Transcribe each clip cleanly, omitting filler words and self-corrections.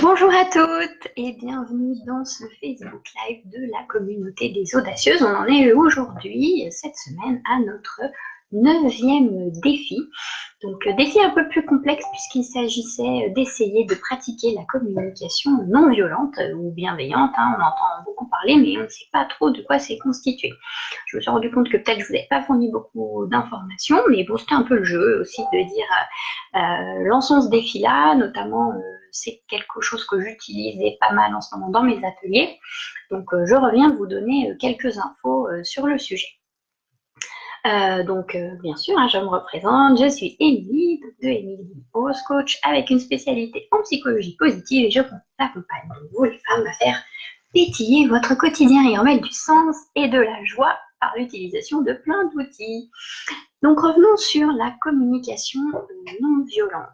Bonjour à toutes et bienvenue dans ce Facebook Live de la communauté des audacieuses. On en est aujourd'hui, cette semaine, à notre 9e défi. Donc défi un peu plus complexe puisqu'il s'agissait d'essayer de pratiquer la communication non violente ou bienveillante. On entend beaucoup parler mais on ne sait pas trop de quoi c'est constitué. Je me suis rendu compte que peut-être je ne vous ai pas fourni beaucoup d'informations, mais bon, c'était un peu le jeu aussi de dire lançons ce défi-là, notamment c'est quelque chose que j'utilisais pas mal en ce moment dans mes ateliers. Donc je reviens vous donner quelques infos sur le sujet. Bien sûr, je me représente, je suis Émilie, de Émilie Rose, coach avec une spécialité en psychologie positive et je accompagne vous les femmes à faire pétiller votre quotidien et en mettre du sens et de la joie par l'utilisation de plein d'outils. Donc revenons sur la communication non violente.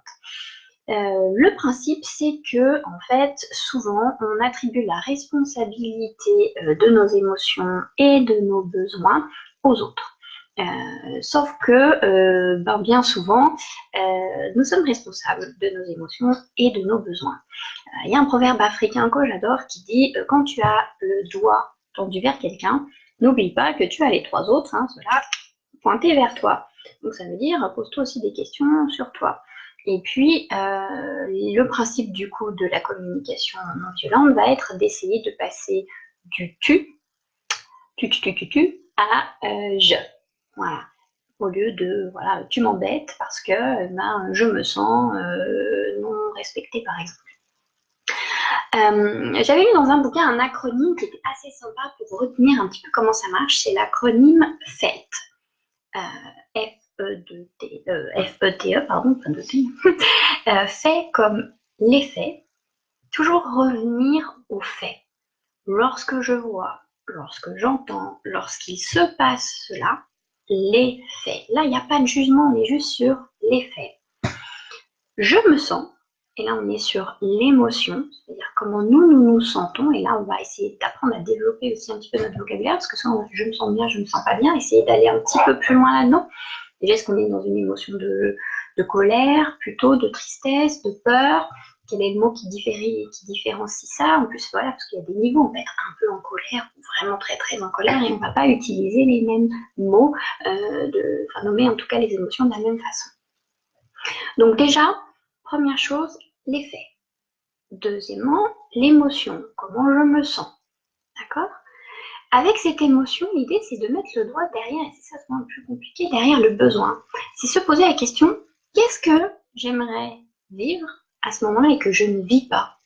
Le principe, c'est que, en fait, souvent, on attribue la responsabilité de nos émotions et de nos besoins aux autres. Sauf que, bien souvent, nous sommes responsables de nos émotions et de nos besoins. Il y a un proverbe africain que j'adore qui dit « Quand tu as le doigt tendu vers quelqu'un, n'oublie pas que tu as les trois autres, ceux-là, pointés vers toi. » Donc ça veut dire « Pose-toi aussi des questions sur toi. » Et puis, le principe du coup de la communication non violente va être d'essayer de passer du tu à je. Voilà. Au lieu de voilà, tu m'embêtes parce que je me sens non respectée par exemple. J'avais lu dans un bouquin un acronyme qui était assez sympa pour retenir un petit peu comment ça marche. C'est l'acronyme FET. F-E-T-E, pardon, pas de T. Fait comme l'effet, toujours revenir aux faits. Lorsque je vois, lorsque j'entends, lorsqu'il se passe cela, les faits. Là, il n'y a pas de jugement, on est juste sur les faits. Je me sens, et là on est sur l'émotion, c'est-à-dire comment nous sentons, et là on va essayer d'apprendre à développer aussi un petit peu notre vocabulaire, parce que soit je me sens bien, je me sens pas bien, essayer d'aller un petit peu plus loin là-dedans. Déjà, est-ce qu'on est dans une émotion de colère, plutôt de tristesse, de peur? Quel est le mot qui différencie ça? En plus, voilà, parce qu'il y a des niveaux, on peut être un peu en colère, ou vraiment très très en colère, et on ne va pas utiliser les mêmes mots, nommer en tout cas les émotions de la même façon. Donc déjà, première chose, les faits. Deuxièmement, l'émotion, comment je me sens. D'accord? Avec cette émotion, l'idée, c'est de mettre le doigt derrière, et c'est ça souvent le plus compliqué, derrière le besoin. C'est se poser la question, qu'est-ce que j'aimerais vivre à ce moment-là et que je ne vis pas?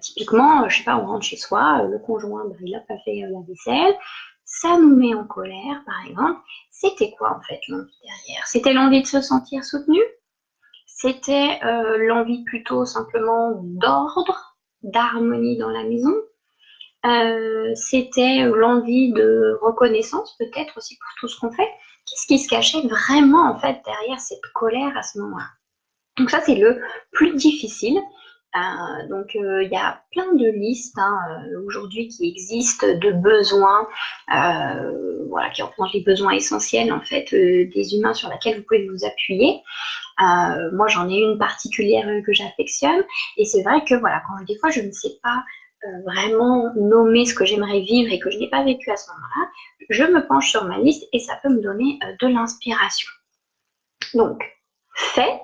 Typiquement, je sais pas, on rentre chez soi, le conjoint, il n'a pas fait la vaisselle, ça nous met en colère, par exemple. C'était quoi, en fait, l'envie derrière? C'était l'envie de se sentir soutenu? C'était l'envie plutôt simplement d'ordre, d'harmonie dans la maison? C'était l'envie de reconnaissance peut-être aussi pour tout ce qu'on fait. Qu'est-ce qui se cachait vraiment en fait derrière cette colère à ce moment-là? Donc ça c'est le plus difficile. Il y a plein de listes aujourd'hui qui existent de besoins, qui représentent les besoins essentiels en fait des humains sur lesquels vous pouvez vous appuyer. Moi j'en ai une particulière que j'affectionne et c'est vrai que voilà, quand des fois je ne sais pas vraiment nommer ce que j'aimerais vivre et que je n'ai pas vécu à ce moment-là, je me penche sur ma liste et ça peut me donner de l'inspiration. Donc, fait,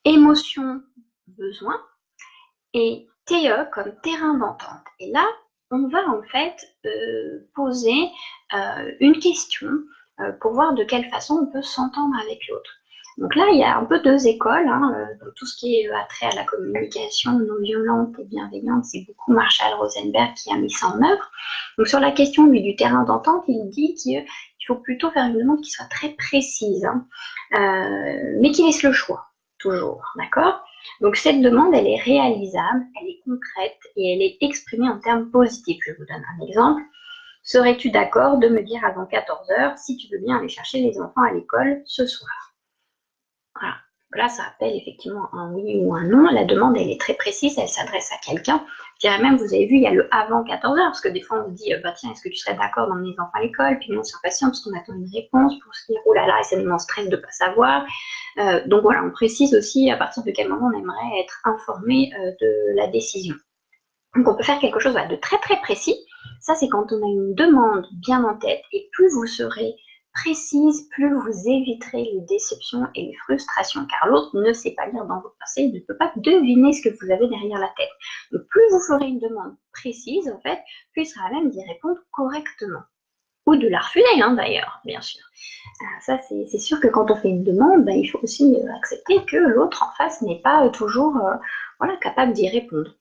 émotion, besoin et TE comme terrain d'entente. Et là, on va en fait poser une question pour voir de quelle façon on peut s'entendre avec l'autre. Donc là, il y a un peu deux écoles. Tout ce qui est attrait à la communication non violente et bienveillante, c'est beaucoup Marshall Rosenberg qui a mis ça en œuvre. Donc sur la question du terrain d'entente, il dit qu'il faut plutôt faire une demande qui soit très précise, mais qui laisse le choix, toujours, d'accord? Donc cette demande, elle est réalisable, elle est concrète et elle est exprimée en termes positifs. Je vous donne un exemple. Serais-tu d'accord de me dire avant 14 h si tu veux bien aller chercher les enfants à l'école ce soir? Voilà. Là, ça appelle effectivement un oui ou un non. La demande, elle est très précise, elle s'adresse à quelqu'un. Je dirais même, vous avez vu, il y a le avant 14 h parce que des fois, on vous dit, tiens, est-ce que tu serais d'accord d'emmener les enfants à l'école? Puis nous, on s'impatiente parce qu'on attend une réponse pour se dire, oh là là, et ça nous met en stress de ne pas savoir. Donc voilà, on précise aussi à partir de quel moment on aimerait être informé de la décision. Donc on peut faire quelque chose de très très précis. Ça, c'est quand on a une demande bien en tête, et plus vous serez précise, plus vous éviterez les déceptions et les frustrations, car l'autre ne sait pas lire dans vos pensées, il ne peut pas deviner ce que vous avez derrière la tête. Donc plus vous ferez une demande précise, en fait, plus il sera à même d'y répondre correctement. Ou de la refuser, hein, d'ailleurs, bien sûr. Ça, c'est sûr que quand on fait une demande, il faut aussi accepter que l'autre en face n'est pas toujours voilà, capable d'y répondre.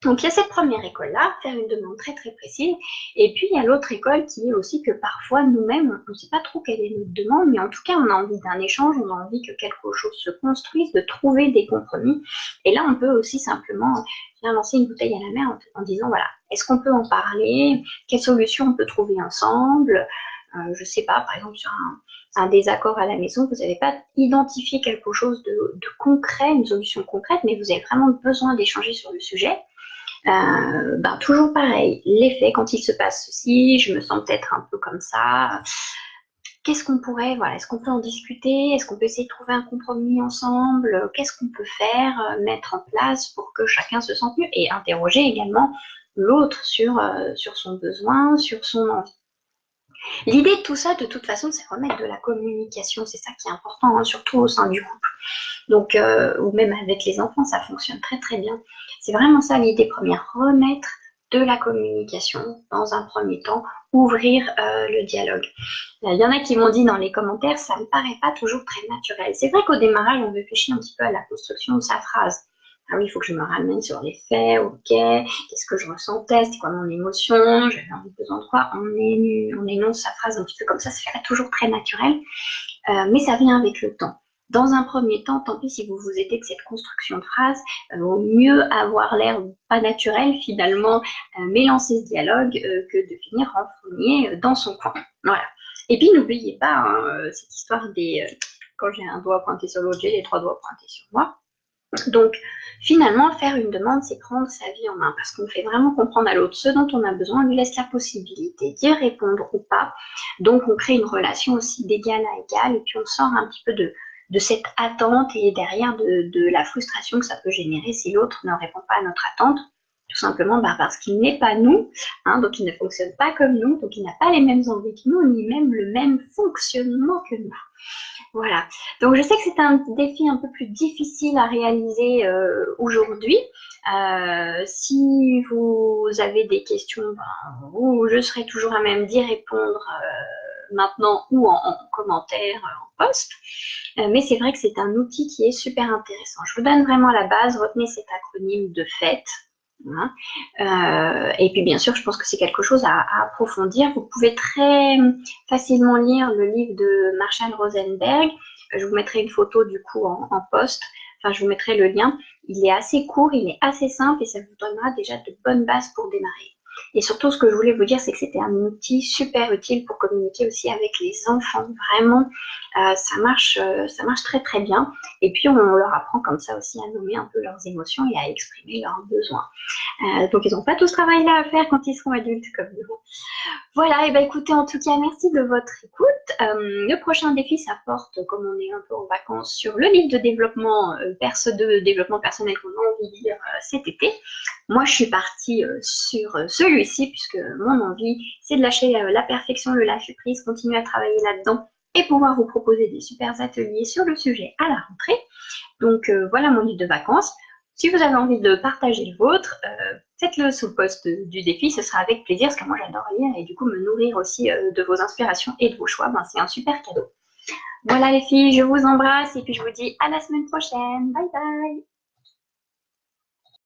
Donc il y a cette première école-là, faire une demande très très précise, et puis il y a l'autre école qui est aussi que parfois nous-mêmes, on ne sait pas trop quelle est notre demande, mais en tout cas on a envie d'un échange, on a envie que quelque chose se construise, de trouver des compromis, et là on peut aussi simplement bien lancer une bouteille à la mer en disant voilà, est-ce qu'on peut en parler, quelles solutions on peut trouver ensemble, je ne sais pas, par exemple sur un désaccord à la maison, vous n'avez pas identifié quelque chose de concret, une solution concrète, mais vous avez vraiment besoin d'échanger sur le sujet. Toujours pareil, l'effet quand il se passe ceci, je me sens peut-être un peu comme ça. Qu'est-ce qu'on pourrait, voilà, est-ce qu'on peut en discuter? Est-ce qu'on peut essayer de trouver un compromis ensemble? Qu'est-ce qu'on peut faire, mettre en place pour que chacun se sente mieux? Et interroger également l'autre sur son besoin, sur son envie. L'idée de tout ça, de toute façon, c'est remettre de la communication. C'est ça qui est important, hein, surtout au sein du couple. Donc, ou même avec les enfants, ça fonctionne très très bien. C'est vraiment ça l'idée première, remettre de la communication dans un premier temps, ouvrir le dialogue. Il y en a qui m'ont dit dans les commentaires, ça me paraît pas toujours très naturel. C'est vrai qu'au démarrage, on réfléchit un petit peu à la construction de sa phrase. Ah oui, il faut que je me ramène sur les faits, ok, qu'est-ce que je ressentais, c'était quoi mon émotion, j'avais envie de besoin de quoi, on énonce sa phrase un petit peu comme ça fait pas toujours très naturel, mais ça vient avec le temps. Dans un premier temps, tant pis si vous vous aidez de cette construction de phrase, vaut mieux avoir l'air pas naturel finalement, mais lancer ce dialogue que de finir renfrogné dans son coin. Voilà. Et puis n'oubliez pas cette histoire des quand j'ai un doigt pointé sur l'autre, j'ai les 3 doigts pointés sur moi. Donc, finalement, faire une demande, c'est prendre sa vie en main, parce qu'on fait vraiment comprendre à l'autre ce dont on a besoin, on lui laisse la possibilité d'y répondre ou pas. Donc, on crée une relation aussi d'égal à égal, et puis on sort un petit peu de cette attente et derrière de la frustration que ça peut générer si l'autre ne répond pas à notre attente, tout simplement parce qu'il n'est pas nous, hein, donc il ne fonctionne pas comme nous, donc il n'a pas les mêmes envies que nous, ni même le même fonctionnement que nous. Voilà, donc je sais que c'est un défi un peu plus difficile à réaliser aujourd'hui. Si vous avez des questions, je serai toujours à même d'y répondre maintenant ou en commentaire, en post. Mais c'est vrai que c'est un outil qui est super intéressant. Je vous donne vraiment la base, retenez cet acronyme de FAIT. Et puis bien sûr, je pense que c'est quelque chose à approfondir. Vous pouvez très facilement lire le livre de Marshall Rosenberg. Je vous mettrai une photo du coup en post. Enfin, je vous mettrai le lien. Il est assez court, il est assez simple et ça vous donnera déjà de bonnes bases pour démarrer. Et surtout, ce que je voulais vous dire, c'est que c'était un outil super utile pour communiquer aussi avec les enfants. Vraiment, ça marche très très bien. Et puis, on leur apprend comme ça aussi à nommer un peu leurs émotions et à exprimer leurs besoins. Donc, ils n'ont pas tout ce travail-là à faire quand ils seront adultes comme nous. Voilà, et bien écoutez, en tout cas, merci de votre écoute. Le prochain défi, ça porte, comme on est un peu en vacances, sur le livre de développement développement personnel qu'on a envie de lire cet été. Moi, je suis partie sur celui-ci, puisque mon envie, c'est de lâcher la perfection, le lâcher-prise, continuer à travailler là-dedans et pouvoir vous proposer des super ateliers sur le sujet à la rentrée. Donc, voilà mon livre de vacances. Si vous avez envie de partager le vôtre, faites-le sous le post du défi, ce sera avec plaisir, parce que moi j'adore lire et du coup me nourrir aussi de vos inspirations et de vos choix, c'est un super cadeau. Voilà les filles, je vous embrasse et puis je vous dis à la semaine prochaine. Bye bye!